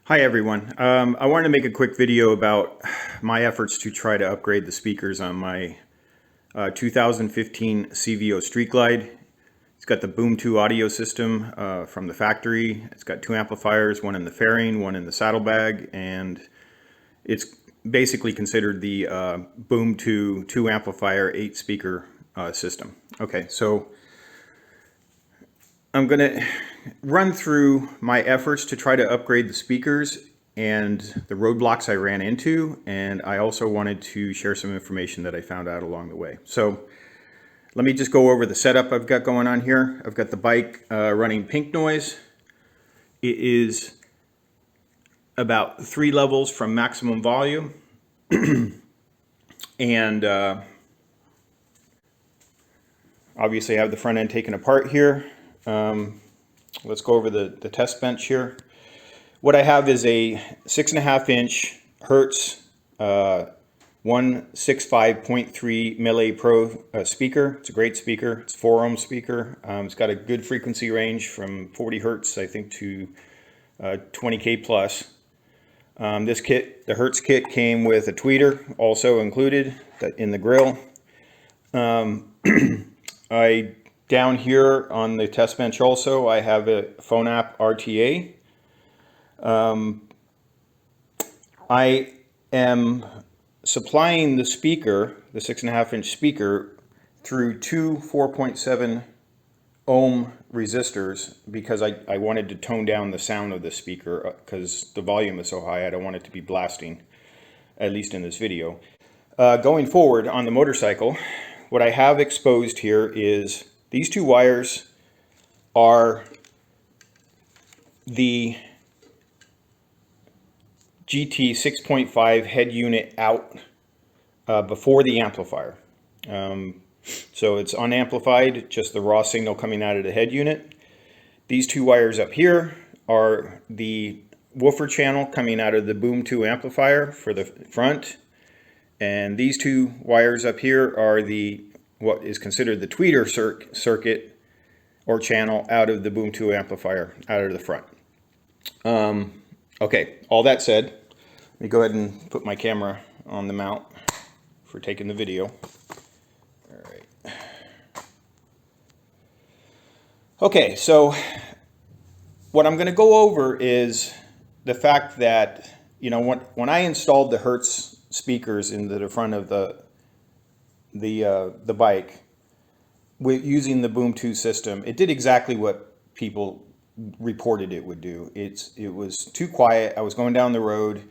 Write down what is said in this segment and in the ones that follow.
Hi everyone. I wanted to make a quick video about my efforts to try to upgrade the speakers on my 2015 CVO Street Glide. It's got the Boom 2 audio system from the factory. It's got two amplifiers, one in the fairing, one in the saddlebag, and it's basically considered the Boom 2 amplifier 8 speaker system. Okay, so I'm going to run through my efforts to try to upgrade the speakers and the roadblocks I ran into, and I also wanted to share some information that I found out along the way. So let me just go over the setup I've got going on here. I've got the bike running pink noise. It is about 3 levels from maximum volume. And obviously I have the front end taken apart here. Let's go over the test bench here. What I have is a 6.5 inch Hertz 165.3 Melee Pro speaker. It's a great speaker. It's a 4 ohm speaker. It's got a good frequency range from 40 Hertz, I think, to 20K plus. This kit, the Hertz kit, came with a tweeter also included in the grill. Down here on the test bench also, I have a phone app RTA. I am supplying the speaker, the 6.5 inch speaker, through two 4.7 ohm resistors because I wanted to tone down the sound of the speaker because the volume is so high. I don't want it to be blasting, at least in this video. Going forward on the motorcycle, what I have exposed here is these two wires are the GT 6.5 head unit out before the amplifier. So it's unamplified, just the raw signal coming out of the head unit. These two wires up here are the woofer channel coming out of the Boom 2 amplifier for the front. And these two wires up here are what is considered the tweeter circuit or channel out of the Boom 2 amplifier out of the front. Okay, all that said, let me go ahead and put my camera on the mount for taking the video. All right. Okay, so what I'm going to go over is the fact that, you know, when I installed the Hertz speakers into the front of the bike with using the Boom 2 system, it did exactly what people reported it would do. It was too quiet. I was going down the road,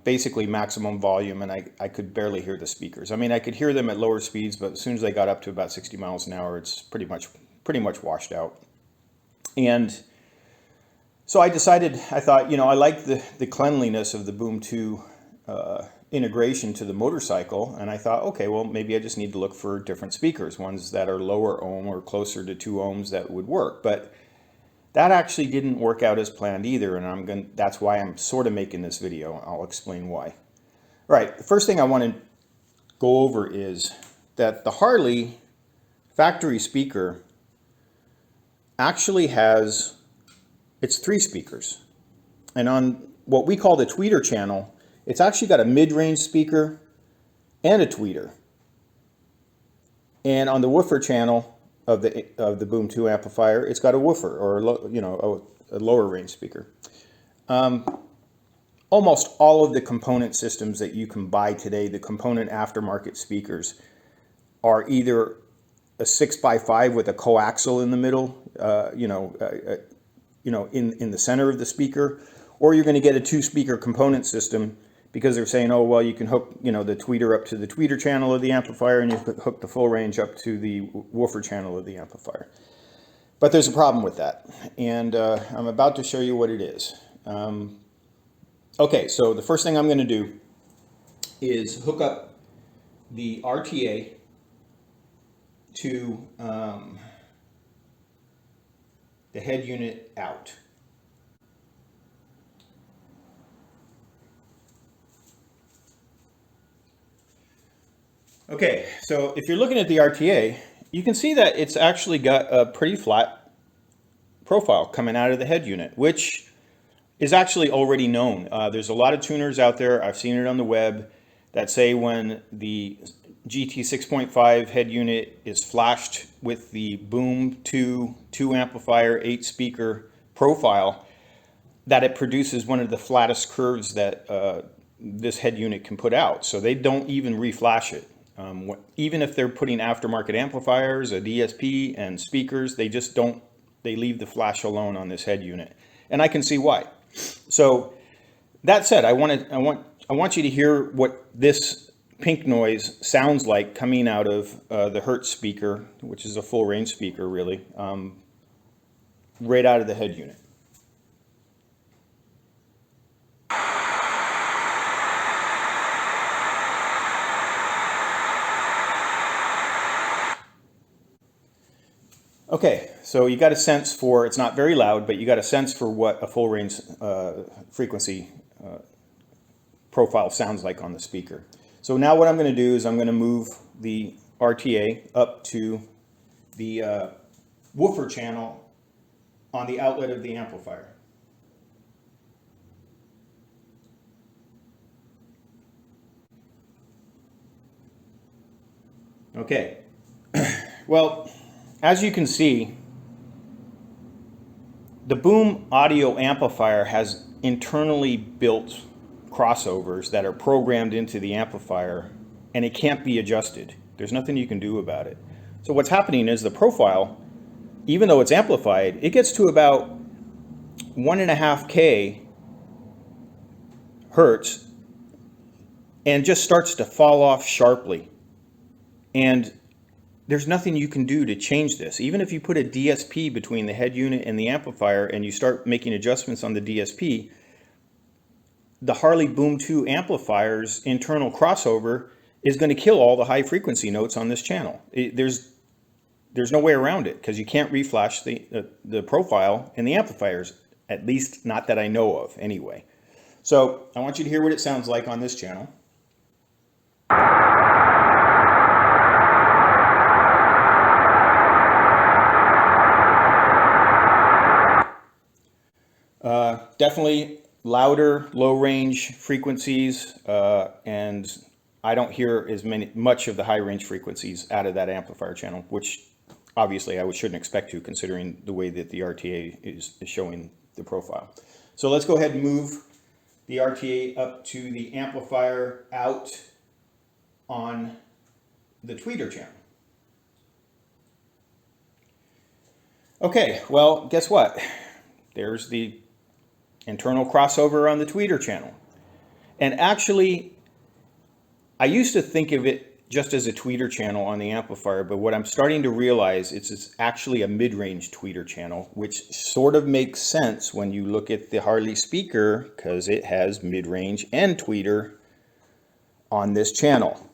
basically maximum volume, and I could barely hear the speakers. I mean, I could hear them at lower speeds, but as soon as I got up to about 60 miles an hour, it's pretty much washed out. And so I thought, you know, I like the cleanliness of the Boom 2 integration to the motorcycle, and I thought, okay, well, maybe I just need to look for different speakers, ones that are lower ohm or closer to 2 ohms that would work. But that actually didn't work out as planned either, and that's why I'm sort of making this video. I'll explain why. All right, the first thing I want to go over is that the Harley factory speaker actually has, it's 3 speakers. And on what we call the tweeter channel, it's actually got a mid-range speaker and a tweeter. And on the woofer channel of the Boom 2 amplifier, it's got a woofer, or a lower range speaker. Almost all of the component systems that you can buy today, the component aftermarket speakers, are either a 6x5 with a coaxial in the middle, in the center of the speaker, or you're going to get a 2-speaker component system, because they're saying, oh, well, you can hook, the tweeter up to the tweeter channel of the amplifier, and you hook the full range up to the woofer channel of the amplifier. But there's a problem with that, and I'm about to show you what it is. Okay, so the first thing I'm going to do is hook up the RTA to the head unit out. Okay, so if you're looking at the RTA, you can see that it's actually got a pretty flat profile coming out of the head unit, which is actually already known. There's a lot of tuners out there, I've seen it on the web, that say when the GT 6.5 head unit is flashed with the Boom 2 amplifier 8 speaker profile, that it produces one of the flattest curves that this head unit can put out. So they don't even reflash it. Even if they're putting aftermarket amplifiers, a DSP, and speakers, they just don't, they leave the flash alone on this head unit. And I can see why. So that said, I want you to hear what this pink noise sounds like coming out of the Hertz speaker, which is a full range speaker really, right out of the head unit. Okay, so you got a sense for, it's not very loud, but you got a sense for what a full range frequency profile sounds like on the speaker. So now what I'm going to do is I'm going to move the RTA up to the woofer channel on the outlet of the amplifier. Okay, well, as you can see, the Boom audio amplifier has internally built crossovers that are programmed into the amplifier, and it can't be adjusted. There's nothing you can do about it. So what's happening is the profile, even though it's amplified, it gets to about 1.5K hertz and just starts to fall off sharply. And there's nothing you can do to change this. Even if you put a DSP between the head unit and the amplifier and you start making adjustments on the DSP, the Harley Boom 2 amplifier's internal crossover is going to kill all the high frequency notes on this channel. There's no way around it because you can't reflash the profile in the amplifiers, at least not that I know of anyway. So I want you to hear what it sounds like on this channel. Definitely louder, low range frequencies, and I don't hear as much of the high range frequencies out of that amplifier channel, which obviously I shouldn't expect to, considering the way that the RTA is showing the profile. So let's go ahead and move the RTA up to the amplifier out on the tweeter channel. Okay, well, guess what? There's the internal crossover on the tweeter channel. And actually, I used to think of it just as a tweeter channel on the amplifier, but what I'm starting to realize it's actually a mid-range tweeter channel, which sort of makes sense when you look at the Harley speaker, because it has mid-range and tweeter on this channel.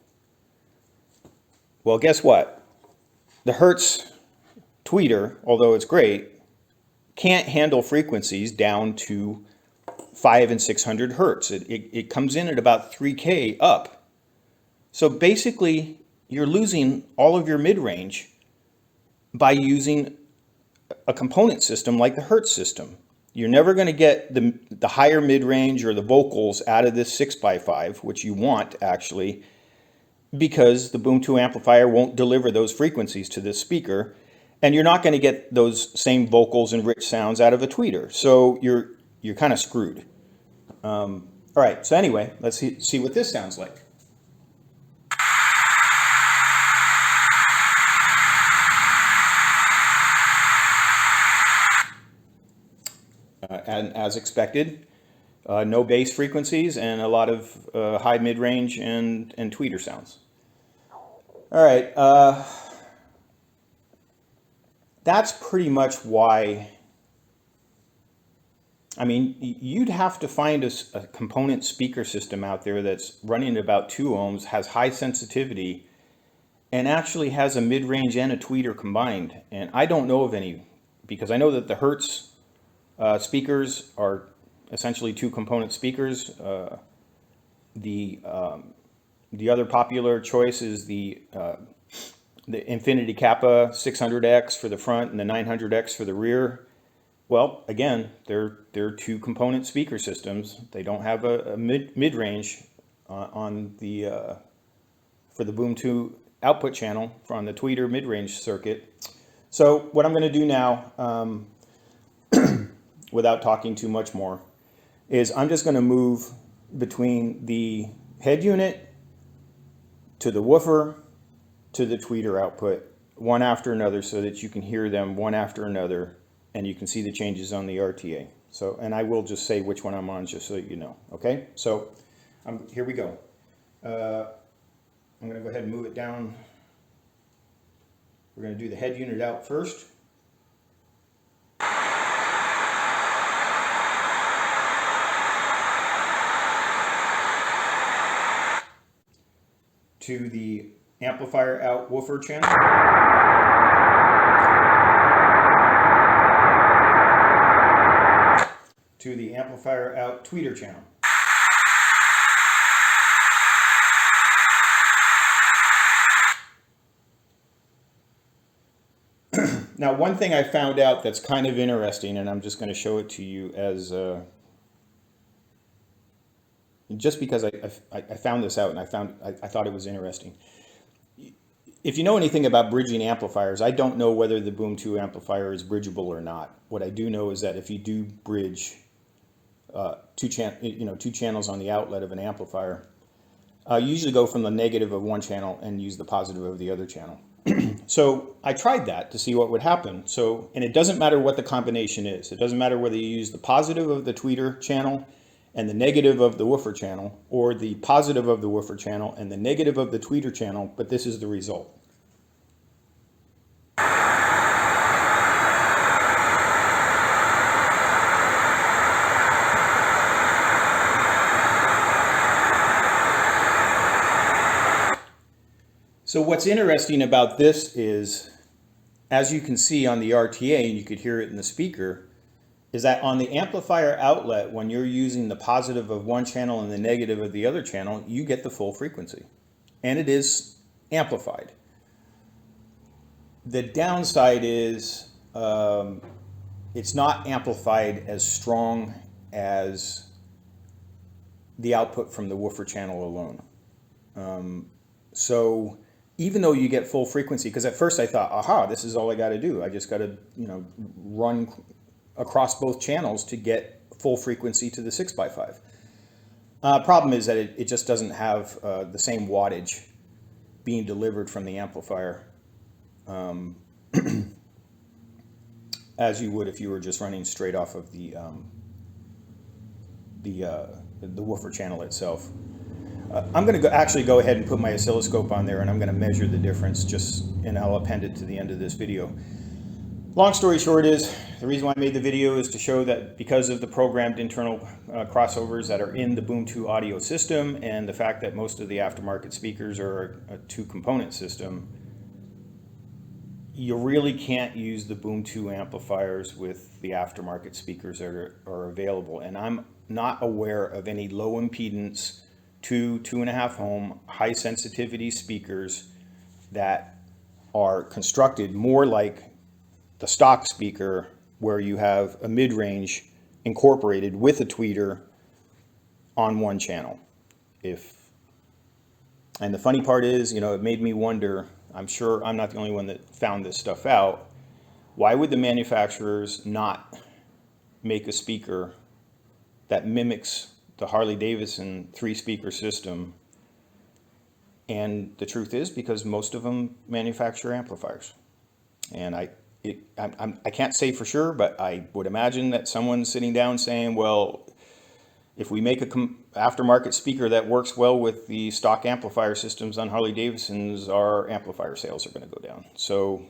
Well, guess what? The Hertz tweeter, although it's great, can't handle frequencies down to 500 and 600 hertz. It comes in at about 3K up. So basically, you're losing all of your mid-range by using a component system like the Hertz system. You're never going to get the higher mid-range or the vocals out of this 6x5, which you want actually, because the Boom 2 amplifier won't deliver those frequencies to this speaker. And you're not going to get those same vocals and rich sounds out of a tweeter. So you're kind of screwed. All right, so anyway, let's see what this sounds like. And as expected, no bass frequencies and a lot of high mid-range and tweeter sounds. All right. That's pretty much why, I mean, you'd have to find a component speaker system out there that's running at about 2 ohms, has high sensitivity, and actually has a mid-range and a tweeter combined. And I don't know of any, because I know that the Hertz speakers are essentially 2 component speakers. The other popular choice is the Infinity Kappa 600X for the front and the 900X for the rear. Well, again, they're two component speaker systems. They don't have a mid range on the for the Boom 2 output channel on the tweeter mid range circuit. So what I'm going to do now, without talking too much more, is I'm just going to move between the head unit to the woofer to the tweeter output, one after another, so that you can hear them one after another and you can see the changes on the RTA. So, and I will just say which one I'm on just so you know. Okay, so here we go. I'm going to go ahead and move it down. We're going to do the head unit out first. To the amplifier out woofer channel. To the amplifier out tweeter channel. Now, one thing I found out that's kind of interesting, and I'm just going to show it to you as just because I found this out and I thought it was interesting. If you know anything about bridging amplifiers, I don't know whether the Boom 2 amplifier is bridgeable or not. What I do know is that if you do bridge two channels on the outlet of an amplifier, you usually go from the negative of one channel and use the positive of the other channel. So I tried that to see what would happen. So, and it doesn't matter what the combination is. It doesn't matter whether you use the positive of the tweeter channel and the negative of the woofer channel, or the positive of the woofer channel and the negative of the tweeter channel, but this is the result. So what's interesting about this is, as you can see on the RTA, and you could hear it in the speaker, is that on the amplifier outlet, when you're using the positive of one channel and the negative of the other channel, you get the full frequency. And it is amplified. The downside is it's not amplified as strong as the output from the woofer channel alone. So even though you get full frequency, because at first I thought, aha, this is all I got to do. I just got to, run across both channels to get full frequency to the 6x5. Problem is that it just doesn't have the same wattage being delivered from the amplifier as you would if you were just running straight off of the woofer channel itself. I'm going to actually go ahead and put my oscilloscope on there, and I'm going to measure the difference and I'll append it to the end of this video. Long story short is, the reason why I made the video is to show that because of the programmed internal crossovers that are in the Boom 2 audio system, and the fact that most of the aftermarket speakers are a two-component system, you really can't use the Boom 2 amplifiers with the aftermarket speakers that are available. And I'm not aware of any low impedance 2.5 ohm high sensitivity speakers that are constructed more like the stock speaker, where you have a mid-range incorporated with a tweeter on one channel. And the funny part is, it made me wonder, I'm sure I'm not the only one that found this stuff out, why would the manufacturers not make a speaker that mimics the Harley Davidson 3-speaker system? And the truth is, because most of them manufacture amplifiers. And I can't say for sure, but I would imagine that someone's sitting down saying, well, if we make a aftermarket speaker that works well with the stock amplifier systems on Harley Davidsons, our amplifier sales are going to go down. So,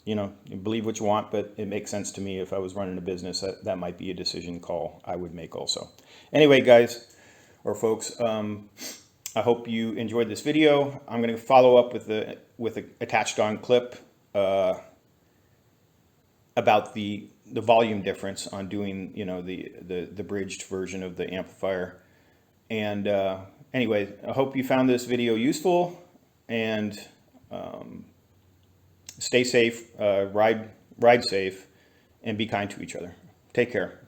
you believe what you want, but it makes sense to me. If I was running a business, that might be a decision call I would make also. Anyway, guys, or folks, I hope you enjoyed this video. I'm going to follow up with a attached on clip about the volume difference on doing the bridged version of the amplifier. And anyway, I hope you found this video useful, and stay safe, ride safe, and be kind to each other. Take care.